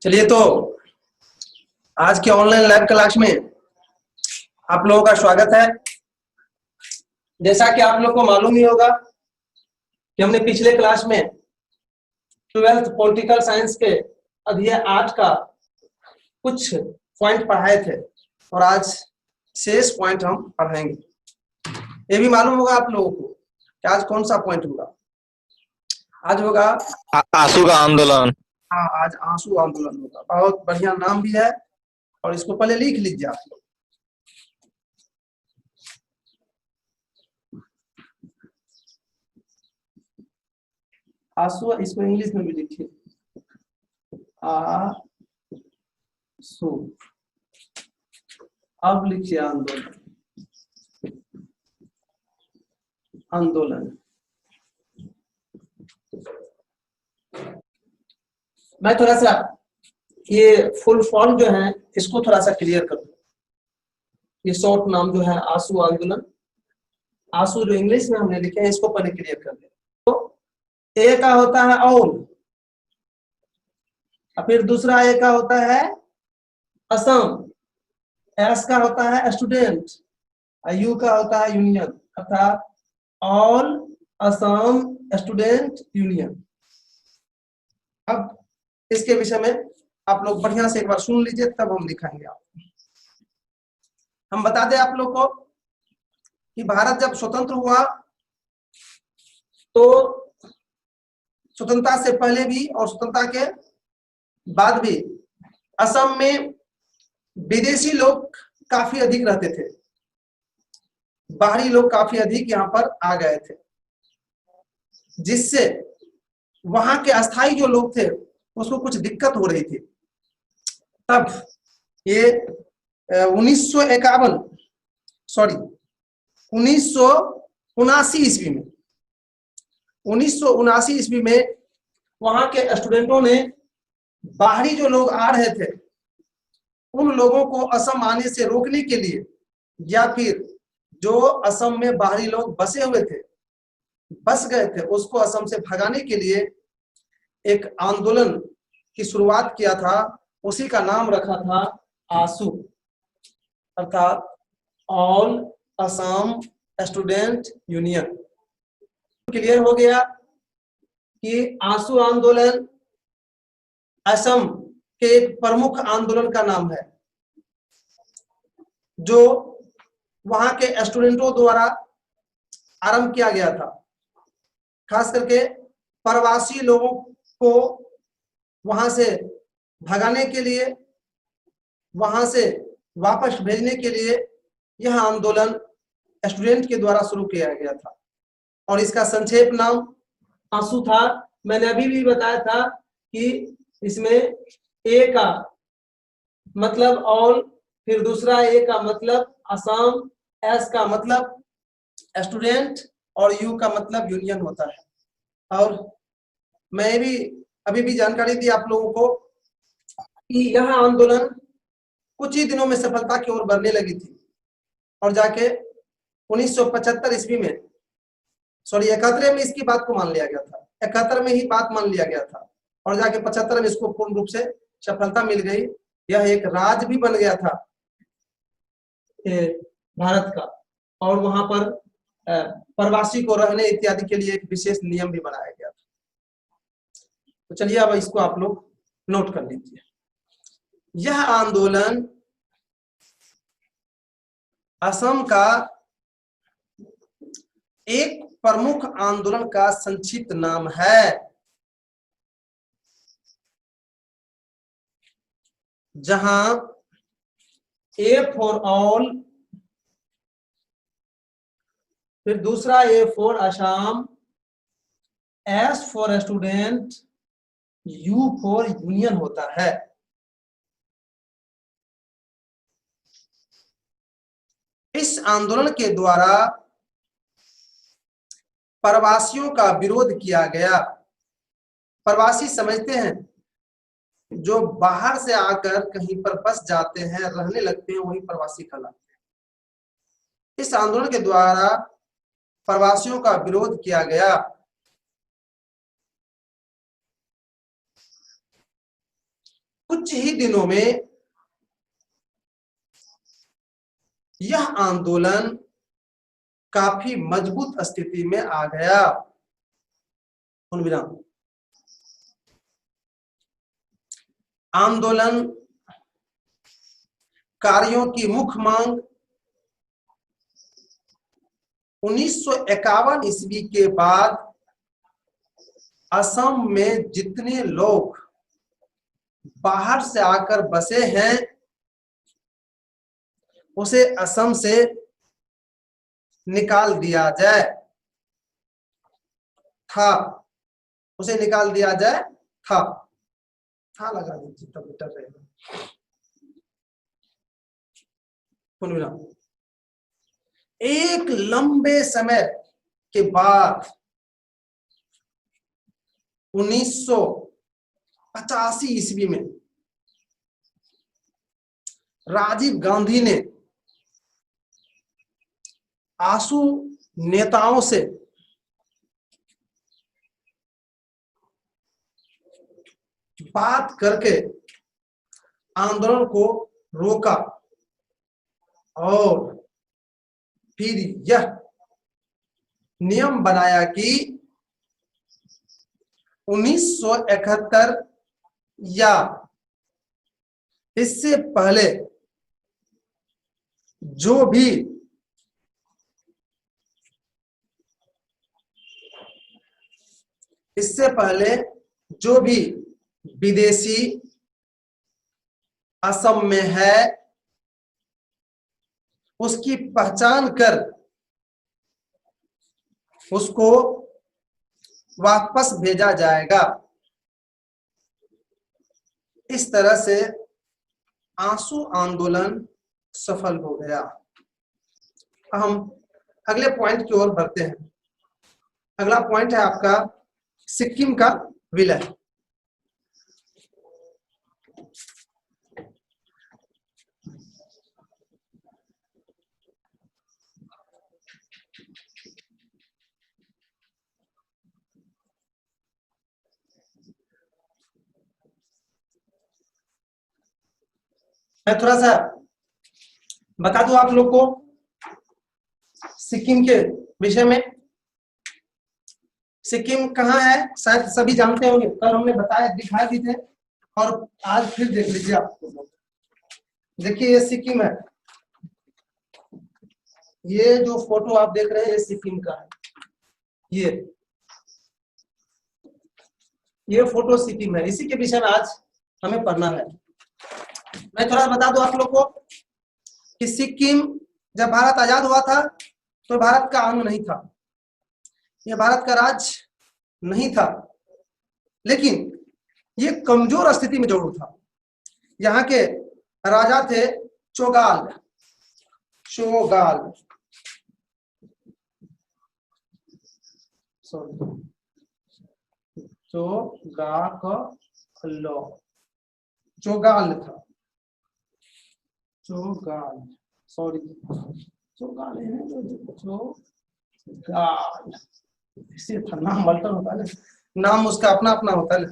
चलिए तो आज के ऑनलाइन लाइव क्लास में आप लोगों का स्वागत है। जैसा कि आप लोग को मालूम ही होगा कि हमने पिछले क्लास में 12th पॉलिटिकल साइंस के अध्याय 8 का कुछ पॉइंट पढ़ाए थे और आज शेष पॉइंट हम पढ़ाएंगे। ये भी मालूम होगा आप लोगों को कि आज कौन सा पॉइंट होगा। आज होगा आंसू का आंदोलन। हाँ, आज आंसू आंदोलन होगा। बहुत बढ़िया नाम भी है और इसको पहले लिख लीजिए आप लोग। आंसू, इसको इंग्लिश में भी लिखिए, आंसू। अब लिखिए आंदोलन। आंदोलन मैं थोड़ा सा ये फुल फॉर्म जो है इसको थोड़ा सा क्लियर कर दूं। ये शॉर्ट नाम जो है आंसू आंदोलन, आंसू जो इंग्लिश में हमने लिखे हैं इसको पहले क्लियर कर दे। तो ए का होता है ऑल, और फिर दूसरा ए का होता है असम, एस का होता है स्टूडेंट, यू का होता है यूनियन, अर्थात ऑल असम स्टूडेंट यूनियन। अब इसके विषय में आप लोग बढ़िया से एक बार सुन लीजिए, तब हम दिखाएंगे आपको। हम बता दें आप लोग को कि भारत जब स्वतंत्र हुआ तो स्वतंत्रता से पहले भी और स्वतंत्रता के बाद भी असम में विदेशी लोग काफी अधिक रहते थे, बाहरी लोग काफी अधिक यहाँ पर आ गए थे, जिससे वहां के अस्थायी जो लोग थे उसको कुछ दिक्कत हो रही थी। तब ये 1951 ईस्वी में 1979 ईस्वी में वहां के स्टूडेंटों ने बाहरी जो लोग आ रहे थे उन लोगों को असम आने से रोकने के लिए, या फिर जो असम में बाहरी लोग बसे हुए थे, बस गए थे, उसको असम से भगाने के लिए एक आंदोलन की शुरुआत किया था। उसी का नाम रखा था आंसू, अर्थात all Assam student union. Clear हो गया कि आंसू आंदोलन असम के एक प्रमुख आंदोलन का नाम है, जो वहां के स्टूडेंटों द्वारा आरंभ किया गया था। खास करके प्रवासी लोगों को वहां से भगाने के लिए, वहां से वापस भेजने के लिए यह आंदोलन स्टूडेंट के द्वारा शुरू किया गया था और इसका संक्षेप नाम आंसू था। मैंने अभी भी बताया था कि इसमें ए का मतलब ऑल, फिर दूसरा ए का मतलब असम, एस का मतलब स्टूडेंट और यू का मतलब यूनियन होता है। और मैं भी अभी भी जानकारी दी आप लोगों को कि यह आंदोलन कुछ ही दिनों में सफलता की ओर बढ़ने लगी थी और जाके 1975 ईस्वी में 71 में इसकी बात को मान लिया गया था, 71 में ही बात मान लिया गया था और जाके 75 में इसको पूर्ण रूप से सफलता मिल गई। यह एक राज्य भी बन गया था भारत का, और वहां पर प्रवासी को रहने इत्यादि के लिए एक विशेष नियम भी बनाया गया था। तो चलिए अब इसको आप लोग नोट कर लीजिए। यह आंदोलन असम का एक प्रमुख आंदोलन का संक्षिप्त नाम है, जहां ए फॉर ऑल, फिर दूसरा A for Assam, S for student, you for union होता है। इस आंदोलन के द्वारा प्रवासियों का विरोध किया गया। प्रवासी समझते हैं जो बाहर से आकर कहीं पर बस जाते हैं, रहने लगते हैं, वही प्रवासी कहलाते हैं। इस आंदोलन के द्वारा प्रवासियों का विरोध किया गया। कुछ ही दिनों में यह आंदोलन काफी मजबूत स्थिति में आ गया। विराम। आंदोलन कार्यों की मुख्य मांग 1951 ईस्वी के बाद असम में जितने लोग बाहर से आकर बसे हैं उसे असम से निकाल दिया जाए था, उसे निकाल दिया जाए था लगा दीजिए तब बेटर रहेगा। एक लंबे समय के बाद 1985 ईस्वी में राजीव गांधी ने आसू नेताओं से बात करके आंदोलन को रोका और फिर यह नियम बनाया कि 1971 या इससे पहले जो भी विदेशी असम में है उसकी पहचान कर उसको वापस भेजा जाएगा। इस तरह से आंसू आंदोलन सफल हो गया। हम अगले पॉइंट की ओर बढ़ते हैं। अगला पॉइंट है आपका सिक्किम का विलय। मैं थोड़ा सा बता दूं आप लोग को सिक्किम के विषय में। सिक्किम कहाँ है शायद सभी जानते होंगे, कल हमने दिखाए भी थे और आज फिर देख लीजिए। आपको देखिए ये सिक्किम है, ये जो फोटो आप देख रहे हैं ये सिक्किम का है। ये फोटो सिक्किम है, इसी के विषय में आज हमें पढ़ना है। मैं थोड़ा बता दूं आप लोग को कि सिक्किम जब भारत आजाद हुआ था तो भारत का अंग नहीं था, यह भारत का राज्य नहीं था, लेकिन ये कमजोर स्थिति में जरूर था। यहाँ के राजा थे चोगाल। चोगाल था, इसे था नाम अल्टर होता है, नाम उसका अपना अपना होता है।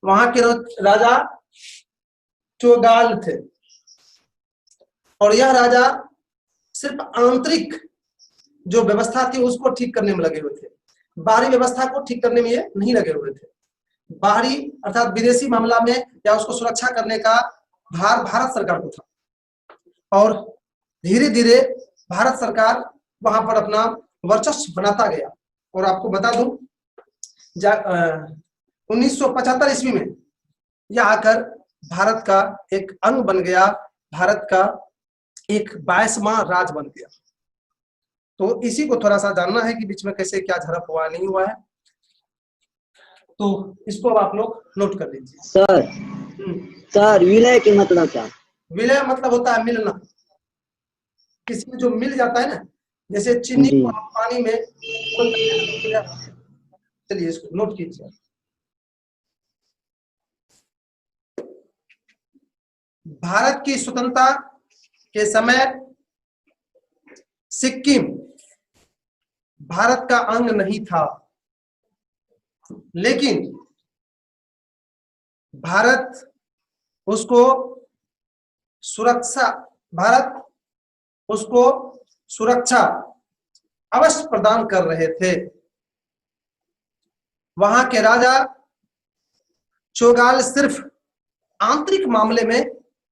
वहां के राजा चोगाल थे और यह राजा सिर्फ आंतरिक जो व्यवस्था थी उसको ठीक करने में लगे हुए थे, बाहरी व्यवस्था को ठीक करने में ये नहीं लगे हुए थे। बाहरी अर्थात विदेशी मामला में या उसको सुरक्षा करने का भार भारत सरकार को था और धीरे धीरे भारत सरकार वहां पर अपना वर्चस्व बनाता गया। और आपको बता दूं 1975 ईस्वी में यह आकर भारत का एक अंग बन गया, भारत का एक 22वां राज्य बन गया। तो इसी को थोड़ा सा जानना है कि बीच में कैसे क्या झड़प हुआ नहीं हुआ है, तो इसको अब आप लोग नोट कर लीजिए। सर विलय के मतलब क्या? विलय मतलब होता है मिलना, किसी में जो मिल जाता है ना, जैसे चीनी को आप पानी में, चलिए इसको नोट कीजिए। भारत की स्वतंत्रता के समय सिक्किम भारत का अंग नहीं था, लेकिन भारत उसको सुरक्षा अवश्य प्रदान कर रहे थे। वहां के राजा चौगाल सिर्फ आंतरिक मामले में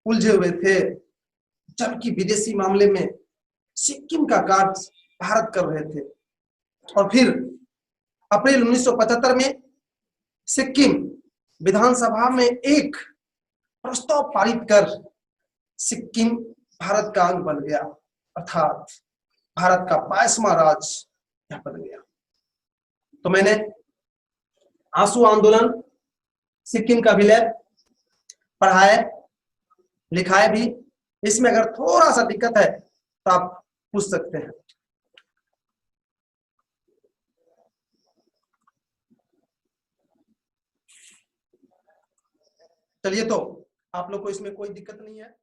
उलझे हुए थे, जबकि विदेशी मामले में सिक्किम का कार्य भारत कर रहे थे। और फिर अप्रैल 1975 में सिक्किम विधानसभा में एक प्रस्ताव पारित कर सिक्किम भारत का अंग बन गया, अर्थात भारत का 22वां राज्य बन गया। तो मैंने आंसू आंदोलन, सिक्किम का विलय पढ़ा है, लिखा है भी। इसमें अगर थोड़ा सा दिक्कत है तो आप पूछ सकते हैं। चलिए, तो आप लोग को इसमें कोई दिक्कत नहीं है।